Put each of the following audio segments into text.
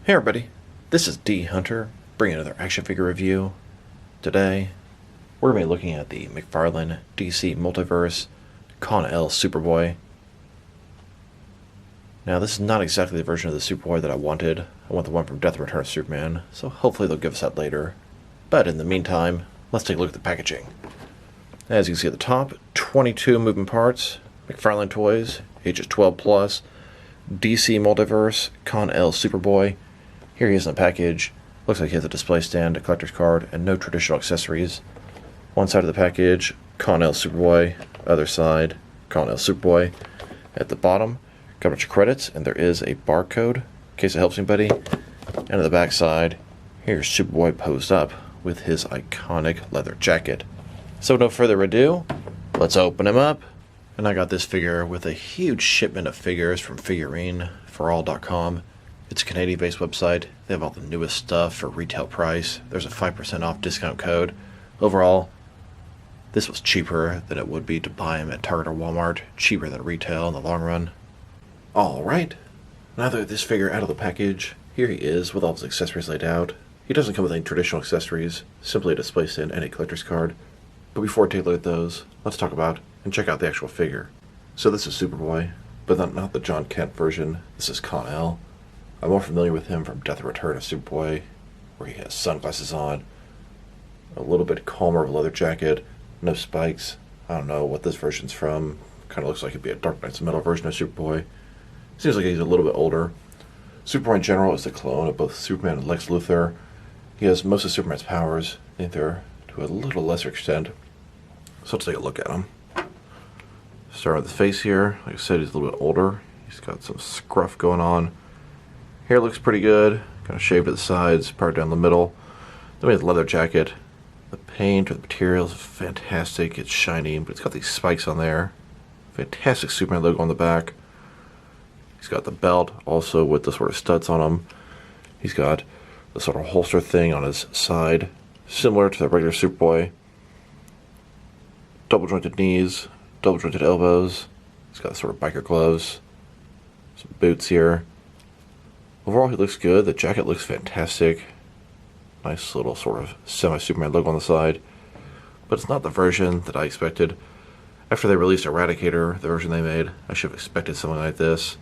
Hey everybody, this is D Hunter, bringing another action figure review. Today, we're going to be looking at the McFarlane DC Multiverse Kon-el Superboy. Now this is not exactly the version of the Superboy that I wanted. I want the one from Death and Return of Superman, so hopefully they'll give us that later. But in the meantime, let's take a look at the packaging. As you can see at the top, 22 moving parts, McFarlane toys, ages 12 plus, DC Multiverse Kon-el Superboy. Here he is in the package. Looks like he has a display stand, a collector's card, and no traditional accessories. One side of the package, Kon-el Superboy. Other side, Kon-el Superboy. At the bottom, got a bunch of credits, and there is a barcode, in case it helps anybody. And on the back side, here's Superboy posed up with his iconic leather jacket. So no further ado, let's open him up. And I got this figure with a huge shipment of figures from figureneforall.com. It's a Canadian-based website. They have all the newest stuff for retail price. There's a 5% off discount code. Overall, this was cheaper than it would be to buy them at Target or Walmart. Cheaper than retail in the long run. Alright, now that this figure out of the package, here he is with all his accessories laid out. He doesn't come with any traditional accessories, simply a display stand and a collector's card. But before we take a look at those, let's talk about and check out the actual figure. So this is Superboy, but not the John Kent version. This is Kon-el. I'm more familiar with him from Death and Return of Superboy, where he has sunglasses on, a little bit calmer of a leather jacket, no spikes. I don't know what this version's from. Kind of looks like it'd be a Dark Knight's Metal version of Superboy. Seems like he's a little bit older. Superboy in general is the clone of both Superman and Lex Luthor. He has most of Superman's powers, neither to a little lesser extent. So let's take a look at him. Start with the face here. Like I said, he's a little bit older. He's got some scruff going on. Hair looks pretty good, kind of shaved at the sides, part down the middle. Then we have the leather jacket. The paint or the material is fantastic. It's shiny, but it's got these spikes on there. Fantastic Superman logo on the back. He's got the belt, also with the sort of studs on him. He's got the sort of holster thing on his side, similar to the regular Superboy. Double jointed knees, double jointed elbows. He's got sort of biker gloves. Some boots here. Overall, he looks good. The jacket looks fantastic. Nice little sort of semi-Superman logo on the side. But it's not the version that I expected. After they released Eradicator, the version they made, I should have expected something like this.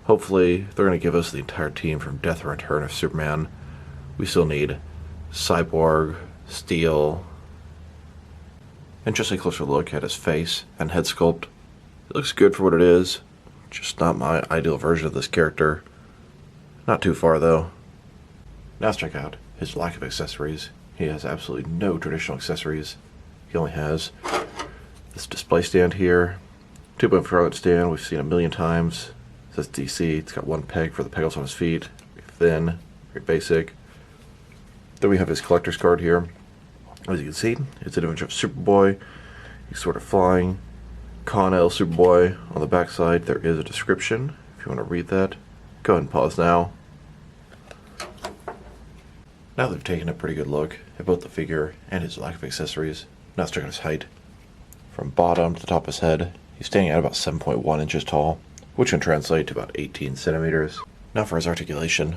Hopefully, they're going to give us the entire team from Death and Return of Superman. We still need Cyborg, Steel, and just a closer look at his face and head sculpt. It looks good for what it is. Just not my ideal version of this character. Not too far, though. Now let's check out his lack of accessories. He has absolutely no traditional accessories. He only has this display stand here. 2.4 stand we've seen a million times. It says DC. It's got one peg for the pegals on his feet. Very thin, very basic. Then we have his collector's card here. As you can see, it's an image of Superboy. He's sort of flying. Kon-el Superboy. On the back side, there is a description. If you want to read that, go ahead and pause now. Now they've taken a pretty good look at both the figure and his lack of accessories. Now let's check out his height. From bottom to the top of his head, he's standing at about 7.1 inches tall, which can translate to about 18 centimeters. Now for his articulation.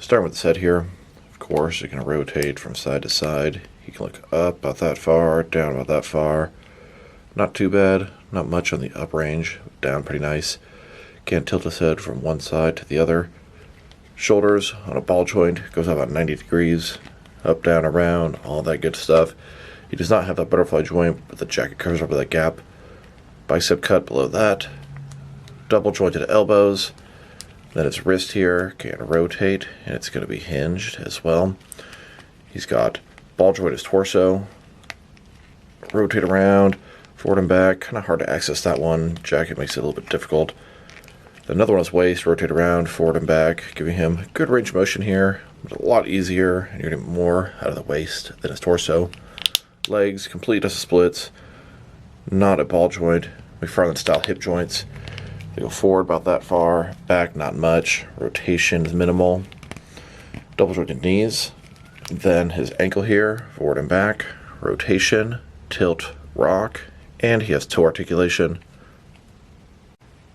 Starting with his head here, of course, it can rotate from side to side. He can look up about that far, down about that far. Not too bad, not much on the up range, down pretty nice. Can't tilt his head from one side to the other. Shoulders on a ball joint goes out about 90 degrees, up, down, around, all that good stuff. He does not have that butterfly joint, but the jacket covers over that gap. Bicep cut below that. Double jointed elbows. Then his wrist here can rotate, and it's going to be hinged as well. He's got ball joint his torso. Rotate around, forward and back. Kind of hard to access that one. Jacket makes it a little bit difficult. Another one is waist, rotate around, forward and back, giving him good range of motion here, but a lot easier, and you're getting more out of the waist than his torso. Legs, complete dust splits, not a ball joint, McFarlane style hip joints. They go forward about that far, back not much, rotation is minimal. Double jointed knees, then his ankle here, forward and back, rotation, tilt, rock, and he has toe articulation.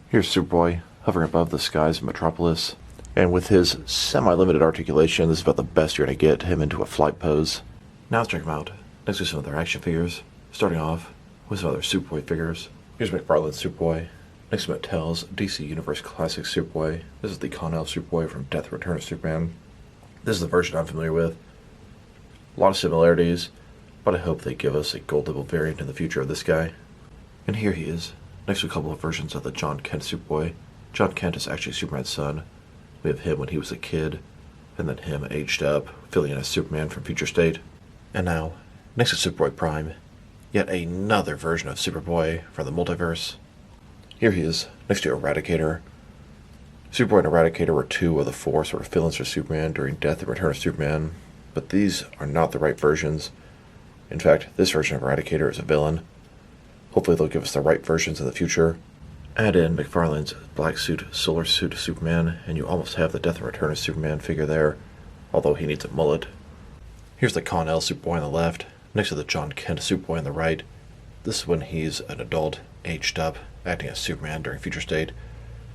Here's Superboy hovering above the skies of Metropolis. And with his semi-limited articulation, this is about the best you're going to get him into a flight pose. Now let's check him out. Next to some of their action figures, starting off with some other Superboy figures. Here's McFarlane Superboy. Next to Mattel's DC Universe Classic Superboy. This is the kon-el Superboy from Death Return of Superman. This is the version I'm familiar with. A lot of similarities, but I hope they give us a gold label variant in the future of this guy. And here he is, next to a couple of versions of the John Kent Superboy. John Kent is actually Superman's son. We have him when he was a kid, and then him aged up, filling in as Superman from Future State. And now, next to Superboy Prime, yet another version of Superboy from the multiverse. Here he is, next to Eradicator. Superboy and Eradicator were two of the four sort of villains for Superman during Death and Return of Superman, but these are not the right versions. In fact, this version of Eradicator is a villain. Hopefully they'll give us the right versions in the future. Add in McFarlane's black suit, solar suit Superman, and you almost have the Death and Return of Superman figure there, although he needs a mullet. Here's the kon-el Superboy on the left, next to the John Kent Superboy on the right. This is when he's an adult, aged up, acting as Superman during Future State.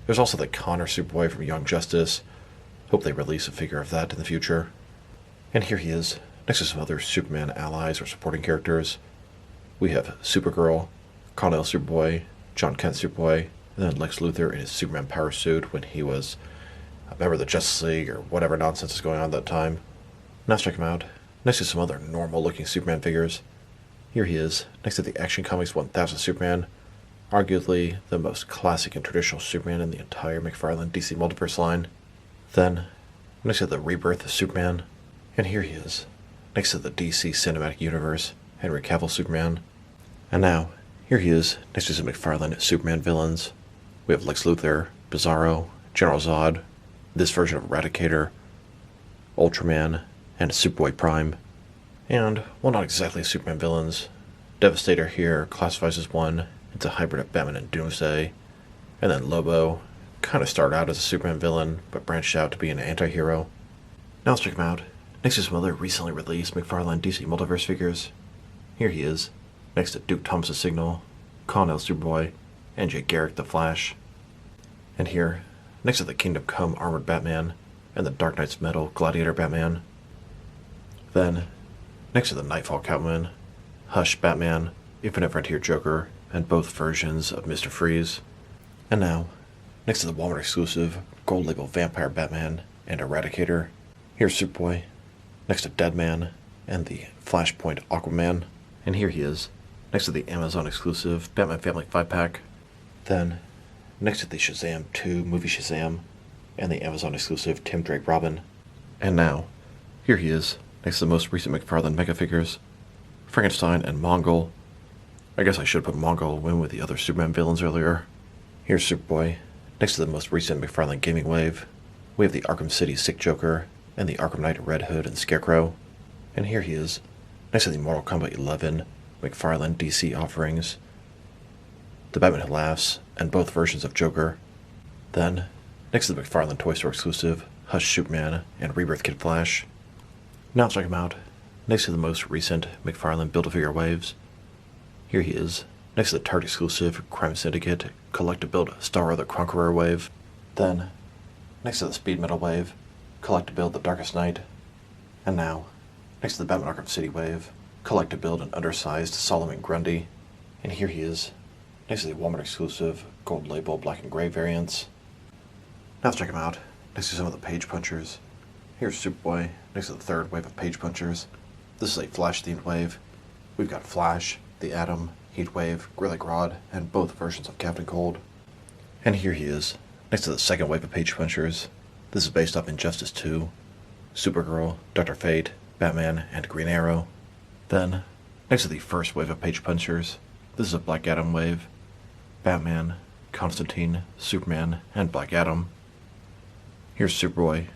There's also the Connor Superboy from Young Justice. Hope they release a figure of that in the future. And here he is, next to some other Superman allies or supporting characters. We have Supergirl, kon-el Superboy, John Kent Superboy, and then Lex Luthor in his Superman power suit when he was a member of the Justice League or whatever nonsense is going on at that time. Now let's check him out, next to some other normal-looking Superman figures. Here he is, next to the Action Comics 1000 Superman, arguably the most classic and traditional Superman in the entire McFarlane DC Multiverse line. Then, next to the Rebirth of Superman, and here he is, next to the DC Cinematic Universe, Henry Cavill Superman. And now, here he is, next to some McFarlane Superman villains. We have Lex Luthor, Bizarro, General Zod, this version of Eradicator, Ultraman, and Superboy Prime. And, well, not exactly Superman villains. Devastator here classifies as one. It's a hybrid of Batman and Doomsday. And then Lobo kind of started out as a Superman villain, but branched out to be an anti-hero. Now let's check him out. Next to some other recently released McFarlane DC Multiverse figures. Here he is, next to Duke Thomas's Signal, kon-el Superboy, and Jay Garrick the Flash. And here, next to the Kingdom Come Armored Batman, and the Dark Knight's Metal Gladiator Batman. Then, next to the Nightfall Catwoman, Hush Batman, Infinite Frontier Joker, and both versions of Mr. Freeze. And now, next to the Walmart exclusive Gold Label Vampire Batman and Eradicator, here's Superboy, next to Deadman and the Flashpoint Aquaman. And here he is, next to the Amazon exclusive Batman Family 5-pack. Then, next to the Shazam 2 movie Shazam and the Amazon exclusive Tim Drake Robin. And now, here he is, next to the most recent McFarlane Mega figures, Frankenstein and Mongol. I guess I should have put Mongol in with the other Superman villains earlier. Here's Superboy, next to the most recent McFarlane Gaming Wave. We have the Arkham City Sick Joker and the Arkham Knight Red Hood and Scarecrow. And here he is, next to the Mortal Kombat 11 McFarlane DC offerings, the Batman Who Laughs, and both versions of Joker. Then, next to the McFarlane Toy Store exclusive Hush Superman and Rebirth Kid Flash. Now let's check him out, next to the most recent McFarlane Build-A-Figure waves. Here he is, next to the Target exclusive Crime Syndicate Collect-A-Build Starro the Conqueror wave. Then, next to the Speed Metal wave, Collect-A-Build The Darkest Night. And now, next to the Batman Arkham City wave, Collect-A-Build an undersized Solomon Grundy. And here he is, next to the Walmart exclusive Gold Label Black and Gray variants. Now let's check him out, next to some of the Page Punchers. Here's Superboy, next to the third wave of Page Punchers. This is a Flash-themed wave. We've got Flash, the Atom, Heatwave, Gorilla Grodd, and both versions of Captain Cold. And here he is, next to the second wave of Page Punchers. This is based off Injustice 2, Supergirl, Dr. Fate, Batman, and Green Arrow. Then, next to the first wave of Page Punchers, this is a Black Adam wave, Batman, Constantine, Superman, and Black Adam. Here's Superboy,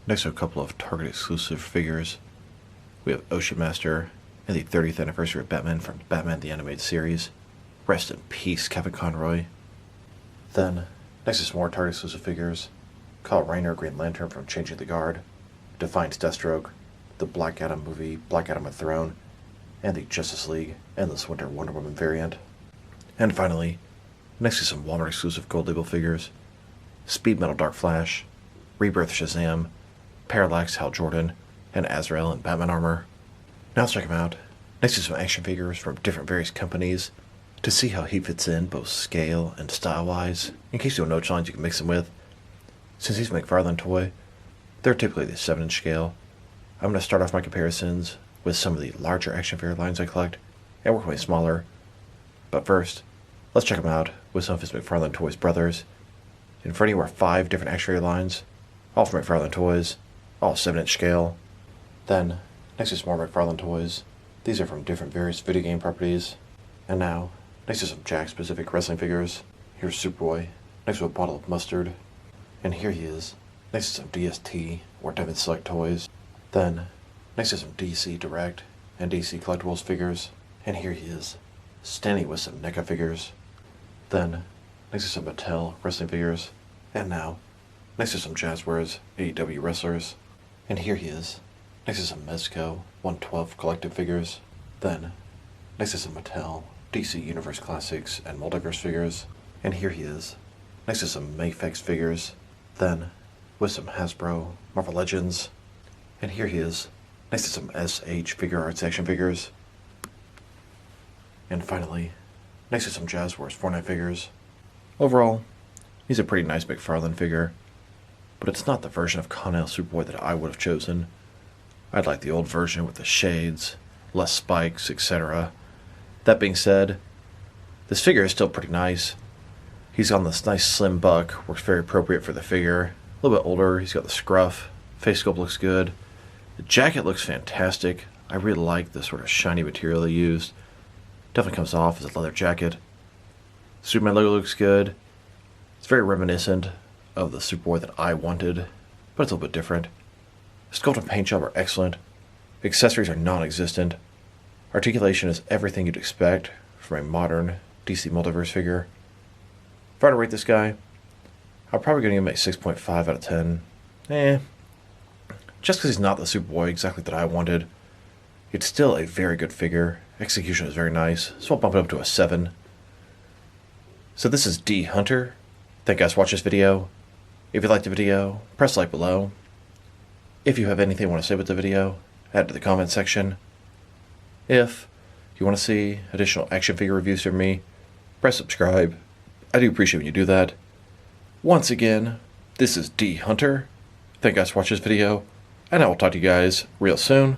next to a couple of Target exclusive figures. We have Ocean Master and the 30th anniversary of Batman from Batman the Animated Series. Rest in peace, Kevin Conroy. Then, next to some more Target exclusive figures, Kyle Rayner, Green Lantern from Changing the Guard, Defiance Deathstroke, the Black Adam movie Black Adam with Throne, and the Justice League Endless Winter Wonder Woman variant. And finally, next to some Walmart exclusive Gold Label figures, Speed Metal Dark Flash, Rebirth Shazam, Parallax Hal Jordan, and Azrael in Batman armor. Now let's check him out. Next to some action figures from different various companies to see how he fits in both scale and style-wise, in case you don't know which lines you can mix him with. Since he's a McFarlane toy, they're typically the 7-inch scale. I'm going to start off my comparisons with some of the larger action figure lines I collect, and work my way smaller. But first, let's check him out with some of his McFarlane Toys brothers. In front of you are 5 different action figure lines, all from McFarlane Toys, all 7-inch scale. Then, next is more McFarlane Toys. These are from different various video game properties. And now, next to some Jack-specific wrestling figures. Here's Superboy, next to a bottle of mustard. And here he is, next to some DST or Devon Select toys. Then, next to some DC Direct and DC Collectibles figures. And here he is, standing with some NECA figures. Then, next to some Mattel wrestling figures. And now, next to some Jazzwares AEW wrestlers. And here he is, next to some Mezco 112 collective figures. Then, next to some Mattel DC Universe Classics and Multiverse figures. And here he is, next to some Mayfix figures. Then, with some Hasbro Marvel Legends. And here he is, next to some SH Figure Arts action figures. And finally, next to some Jazzwares Fortnite figures. Overall, he's a pretty nice McFarlane figure, but it's not the version of kon-el Superboy that I would have chosen. I'd like the old version with the shades, less spikes, etc. That being said, this figure is still pretty nice. He's on this nice slim buck, works very appropriate for the figure. A little bit older, he's got the scruff, face sculpt looks good. The jacket looks fantastic. I really like the sort of shiny material they used. Definitely comes off as a leather jacket. Superman logo looks good. It's very reminiscent of the Superboy that I wanted, but it's a little bit different. Sculpt and paint job are excellent. Accessories are non-existent. Articulation is everything you'd expect from a modern DC Multiverse figure. If I were to rate this guy, I'm probably going to give him a 6.5 out of 10. Just because he's not the Superboy exactly that I wanted, it's still a very good figure. Execution is very nice, so I'll bump it up to a 7. So this is D Hunter. Thank you guys for watching this video. If you liked the video, press like below. If you have anything you want to say about the video, add it to the comment section. If you want to see additional action figure reviews from me, press subscribe. I do appreciate when you do that. Once again, this is D Hunter. Thank you guys for watching this video, and I will talk to you guys real soon.